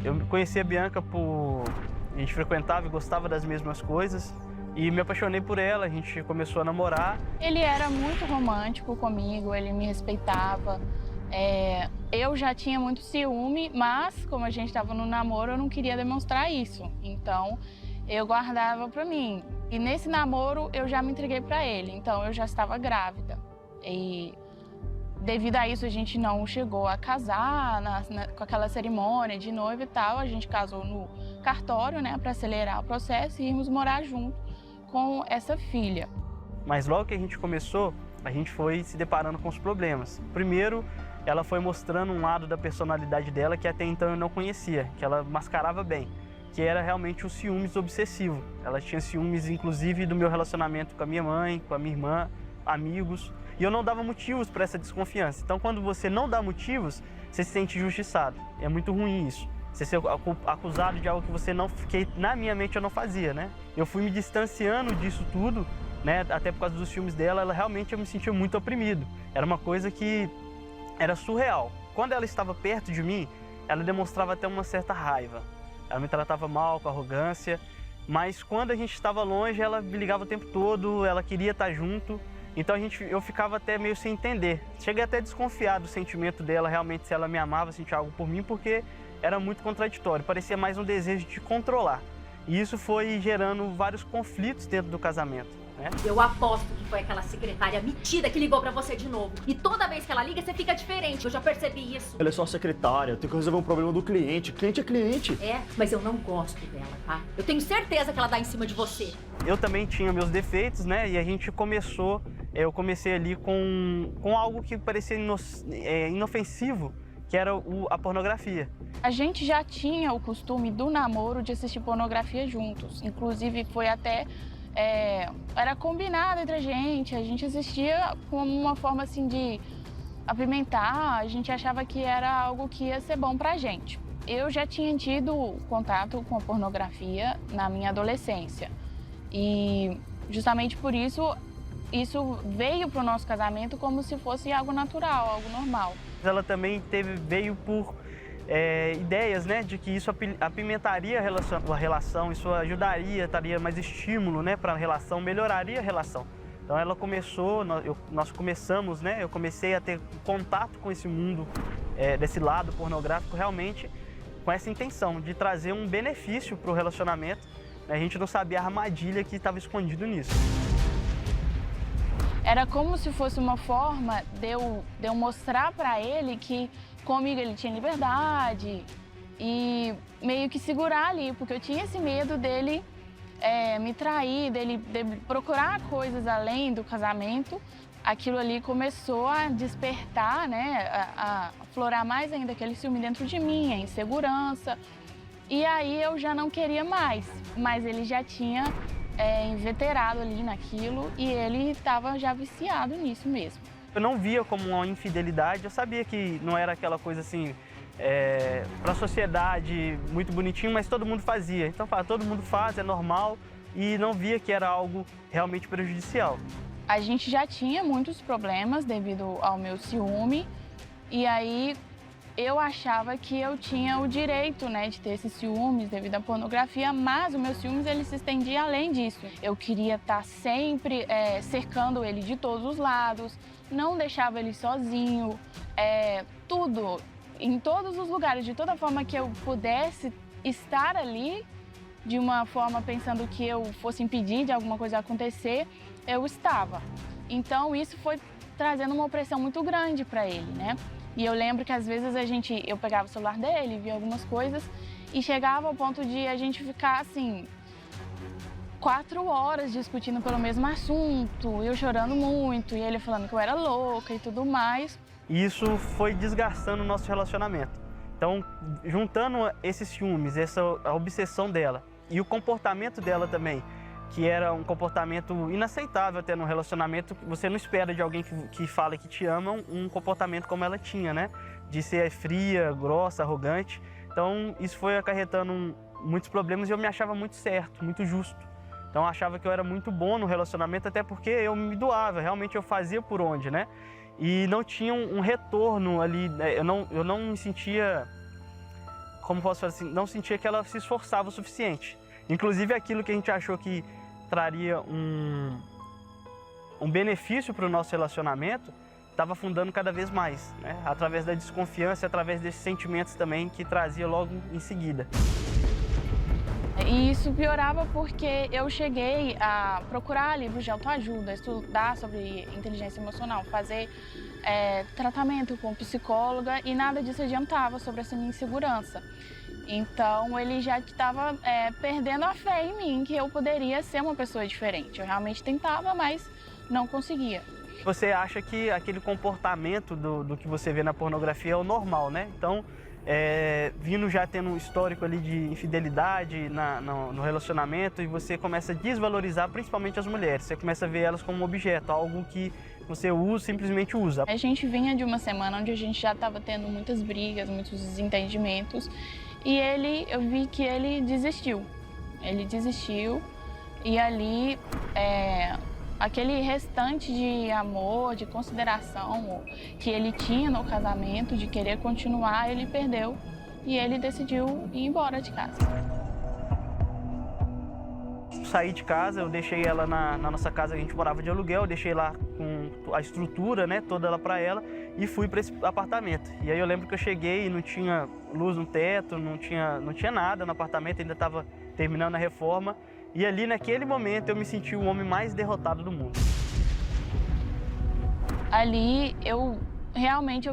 Eu conheci a Bianca a gente frequentava e gostava das mesmas coisas e me apaixonei por ela, a gente começou a namorar. Ele era muito romântico comigo, ele me respeitava. Eu já tinha muito ciúme, mas como a gente estava no namoro, eu não queria demonstrar isso. Então, eu guardava pra mim. E nesse namoro, eu já me entreguei pra ele, então eu já estava grávida. E devido a isso, a gente não chegou a casar com aquela cerimônia de noiva e tal. A gente casou no cartório, né, para acelerar o processo e irmos morar junto com essa filha. Mas logo que a gente começou, a gente foi se deparando com os problemas. Primeiro, ela foi mostrando um lado da personalidade dela que até então eu não conhecia, que ela mascarava bem, que era realmente o ciúmes obsessivo. Ela tinha ciúmes, inclusive, do meu relacionamento com a minha mãe, com a minha irmã, amigos. E eu não dava motivos para essa desconfiança. Então, quando você não dá motivos, você se sente injustiçado. É muito ruim isso. Você ser acusado de algo que você não... que na minha mente eu não fazia, né? Eu fui me distanciando disso tudo, né? Até por causa dos filmes dela, realmente eu me sentia muito oprimido. Era uma coisa que era surreal. Quando ela estava perto de mim, ela demonstrava até uma certa raiva. Ela me tratava mal, com arrogância. Mas quando a gente estava longe, ela me ligava o tempo todo, ela queria estar junto. Então eu ficava até meio sem entender. Cheguei até a desconfiar do sentimento dela, realmente, se ela me amava, sentia algo por mim, porque era muito contraditório. Parecia mais um desejo de controlar. E isso foi gerando vários conflitos dentro do casamento, né? Eu aposto que foi aquela secretária metida que ligou pra você de novo. E toda vez que ela liga, você fica diferente. Eu já percebi isso. Ela é só secretária, tem que resolver um problema do cliente. Cliente é cliente. É, mas eu não gosto dela, tá? Eu tenho certeza que ela dá em cima de você. Eu também tinha meus defeitos, né? E a gente eu comecei ali com algo que parecia inofensivo, que era a pornografia. A gente já tinha o costume do namoro de assistir pornografia juntos. Inclusive, foi até... era combinado entre a gente assistia como uma forma assim de apimentar, a gente achava que era algo que ia ser bom pra gente. Eu já tinha tido contato com a pornografia na minha adolescência e justamente por isso veio pro nosso casamento como se fosse algo natural, algo normal. Ela também veio por ideias, né, de que isso apimentaria a relação, isso ajudaria, daria mais estímulo, né, para a relação, melhoraria a relação. Então ela começou, nós começamos, né, eu comecei a ter contato com esse mundo, desse lado pornográfico, realmente com essa intenção de trazer um benefício para o relacionamento. A gente não sabia a armadilha que estava escondido nisso. Era como se fosse uma forma de eu mostrar para ele que comigo ele tinha liberdade e meio que segurar ali, porque eu tinha esse medo dele me trair, dele procurar coisas além do casamento. Aquilo ali começou a despertar, né, a aflorar mais ainda aquele ciúme dentro de mim, a insegurança. E aí eu já não queria mais, mas ele já tinha inveterado ali naquilo e ele estava já viciado nisso mesmo. Eu não via como uma infidelidade, eu sabia que não era aquela coisa assim, para a sociedade muito bonitinho, mas todo mundo fazia. Então todo mundo faz, é normal, e não via que era algo realmente prejudicial. A gente já tinha muitos problemas devido ao meu ciúme, e aí eu achava que eu tinha o direito, né, de ter esses ciúmes devido à pornografia, mas o meu ciúmes ele se estendia além disso. Eu queria estar sempre cercando ele de todos os lados, não deixava ele sozinho, tudo, em todos os lugares, de toda forma que eu pudesse estar ali, de uma forma pensando que eu fosse impedir de alguma coisa acontecer, eu estava. Então isso foi trazendo uma opressão muito grande para ele, né? E eu lembro que às vezes eu pegava o celular dele, via algumas coisas e chegava ao ponto de a gente ficar assim 4 horas discutindo pelo mesmo assunto, eu chorando muito e ele falando que eu era louca e tudo mais. E isso foi desgastando o nosso relacionamento. Então, juntando esses ciúmes, a obsessão dela e o comportamento dela também, que era um comportamento inaceitável até no relacionamento, você não espera de alguém que fala que te ama um comportamento como ela tinha, né? De ser fria, grossa, arrogante. Então, isso foi acarretando muitos problemas e eu me achava muito certo, muito justo. Então, eu achava que eu era muito bom no relacionamento, até porque eu me doava, realmente eu fazia por onde, né? E não tinha um retorno ali, eu não me sentia como posso falar assim, não sentia que ela se esforçava o suficiente. Inclusive aquilo que a gente achou que traria um benefício para o nosso relacionamento, estava afundando cada vez mais, né? Através da desconfiança, através desses sentimentos também que trazia logo em seguida. E isso piorava porque eu cheguei a procurar livros de autoajuda, estudar sobre inteligência emocional, fazer tratamento com psicóloga e nada disso adiantava sobre essa minha insegurança. Então ele já estava perdendo a fé em mim, que eu poderia ser uma pessoa diferente. Eu realmente tentava, mas não conseguia. Você acha que aquele comportamento do que você vê na pornografia é o normal, né? Então, vindo já tendo um histórico ali de infidelidade no relacionamento, e você começa a desvalorizar principalmente as mulheres. Você começa a ver elas como um objeto, algo que você usa, simplesmente usa. A gente vinha de uma semana onde a gente já estava tendo muitas brigas, muitos desentendimentos, e eu vi que ele desistiu. Ele desistiu e ali aquele restante de amor, de consideração que ele tinha no casamento, de querer continuar, ele perdeu e ele decidiu ir embora de casa. Saí de casa, eu deixei ela na nossa casa, a gente morava de aluguel, eu deixei lá com a estrutura, né, toda ela para ela, e fui para esse apartamento. E aí eu lembro que eu cheguei e não tinha luz no teto, não tinha nada no apartamento, ainda estava terminando a reforma. E ali, naquele momento, eu me senti o homem mais derrotado do mundo. Ali, eu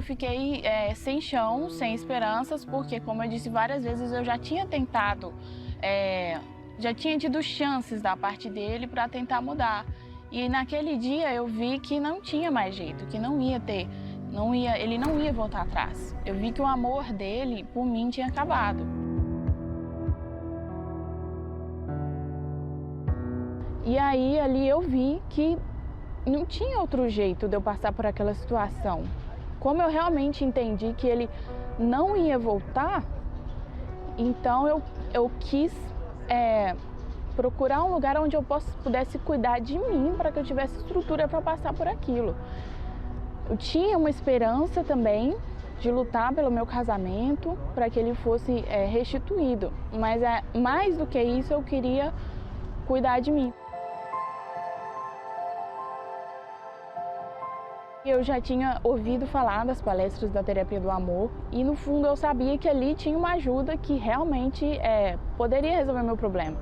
fiquei sem chão, sem esperanças, porque, como eu disse várias vezes, eu já tinha tentado, já tinha tido chances da parte dele para tentar mudar. E naquele dia eu vi que não tinha mais jeito, que não ia ter, ele não ia voltar atrás. Eu vi que o amor dele, por mim, tinha acabado. E aí, ali eu vi que não tinha outro jeito de eu passar por aquela situação. Como eu realmente entendi que ele não ia voltar, então eu quis procurar um lugar onde eu pudesse cuidar de mim, para que eu tivesse estrutura para passar por aquilo. Eu tinha uma esperança também de lutar pelo meu casamento, para que ele fosse restituído. Mas mais do que isso, eu queria cuidar de mim. Eu já tinha ouvido falar das palestras da terapia do amor e, no fundo, eu sabia que ali tinha uma ajuda que realmente poderia resolver meu problema.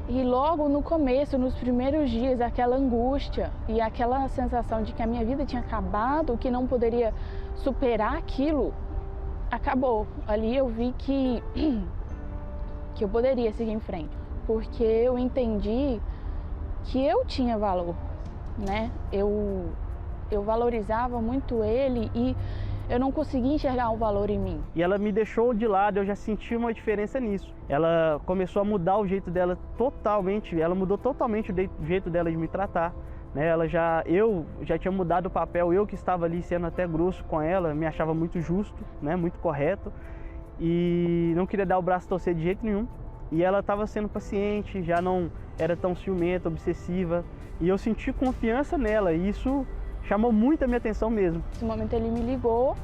E logo no começo, nos primeiros dias, aquela angústia e aquela sensação de que a minha vida tinha acabado, que não poderia superar aquilo, acabou. Ali eu vi que eu poderia seguir em frente, porque eu entendi que eu tinha valor, né? Eu valorizava muito ele e eu não conseguia enxergar o valor em mim. E ela me deixou de lado, eu já senti uma diferença nisso. Ela começou a mudar o jeito dela totalmente, ela mudou totalmente o jeito dela de me tratar. Né? Eu já tinha mudado o papel, eu que estava ali sendo até grosso com ela, me achava muito justo, né? Muito correto. E não queria dar o braço a torcer de jeito nenhum. E ela estava sendo paciente, já não era tão ciumenta, obsessiva. E eu senti confiança nela, e isso chamou muito a minha atenção mesmo. Nesse momento ele me ligou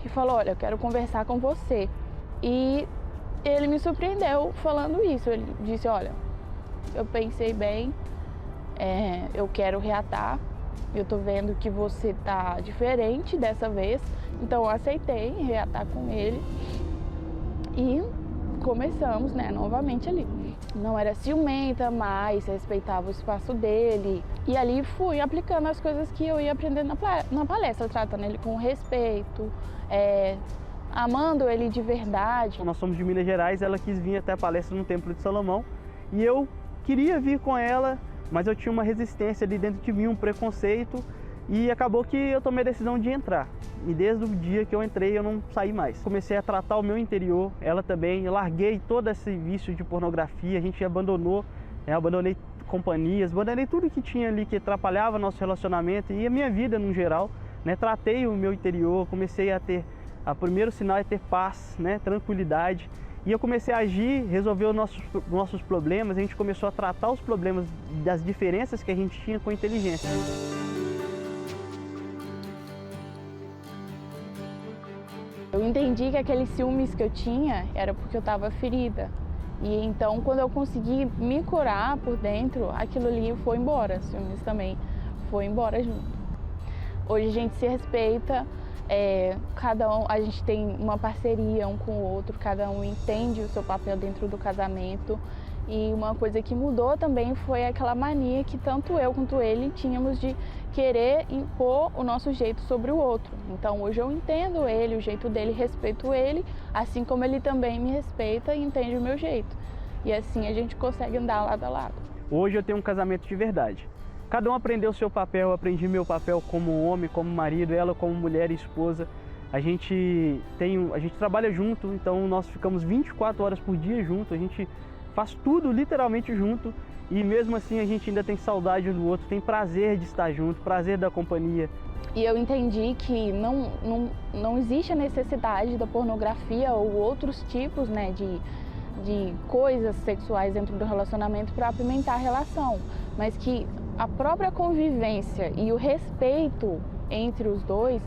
e falou: olha, eu quero conversar com você. E ele me surpreendeu falando isso. Ele disse: olha, eu pensei bem, eu quero reatar. Eu tô vendo que você tá diferente dessa vez. Então eu aceitei reatar com ele. E começamos, né, novamente ali. Não era ciumenta, mas respeitava o espaço dele. E ali fui aplicando as coisas que eu ia aprendendo na palestra, tratando ele com respeito, amando ele de verdade. Nós somos de Minas Gerais, ela quis vir até a palestra no Templo de Salomão e eu queria vir com ela, mas eu tinha uma resistência ali dentro de mim, um preconceito, e acabou que eu tomei a decisão de entrar. E desde o dia que eu entrei, eu não saí mais. Comecei a tratar o meu interior, ela também. Eu larguei todo esse vício de pornografia, a gente abandonou, abandonei companhias, abandonei tudo que tinha ali que atrapalhava nosso relacionamento e a minha vida no geral. Né? Tratei o meu interior, comecei a ter, o primeiro sinal é ter paz, né? Tranquilidade. E eu comecei a agir, resolver os nossos problemas, a gente começou a tratar os problemas das diferenças que a gente tinha com inteligência. Eu Eu entendi que aqueles ciúmes que eu tinha era porque eu estava ferida. E então, quando eu consegui me curar por dentro, aquilo ali foi embora, os ciúmes também foi embora junto. Hoje a gente se respeita, a gente tem uma parceria um com o outro, cada um entende o seu papel dentro do casamento. E uma coisa que mudou também foi aquela mania que tanto eu quanto ele tínhamos de querer impor o nosso jeito sobre o outro. Então hoje eu entendo ele, o jeito dele, respeito ele, assim como ele também me respeita e entende o meu jeito. E assim a gente consegue andar lado a lado. Hoje eu tenho um casamento de verdade. Cada um aprendeu o seu papel, eu aprendi meu papel como homem, como marido, ela como mulher e esposa. A gente trabalha junto, então nós ficamos 24 horas por dia junto, a gente faz tudo literalmente junto e mesmo assim a gente ainda tem saudade do outro, tem prazer de estar junto, prazer da companhia. E eu entendi que não existe a necessidade da pornografia ou outros tipos, né, de coisas sexuais dentro do relacionamento para apimentar a relação, mas que a própria convivência e o respeito entre os dois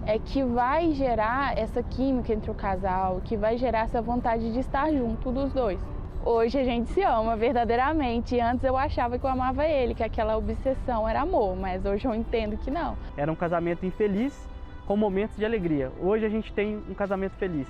é que vai gerar essa química entre o casal, que vai gerar essa vontade de estar junto dos dois. Hoje a gente se ama verdadeiramente. Antes eu achava que eu amava ele, que aquela obsessão era amor, mas hoje eu entendo que não. Era um casamento infeliz com momentos de alegria. Hoje a gente tem um casamento feliz.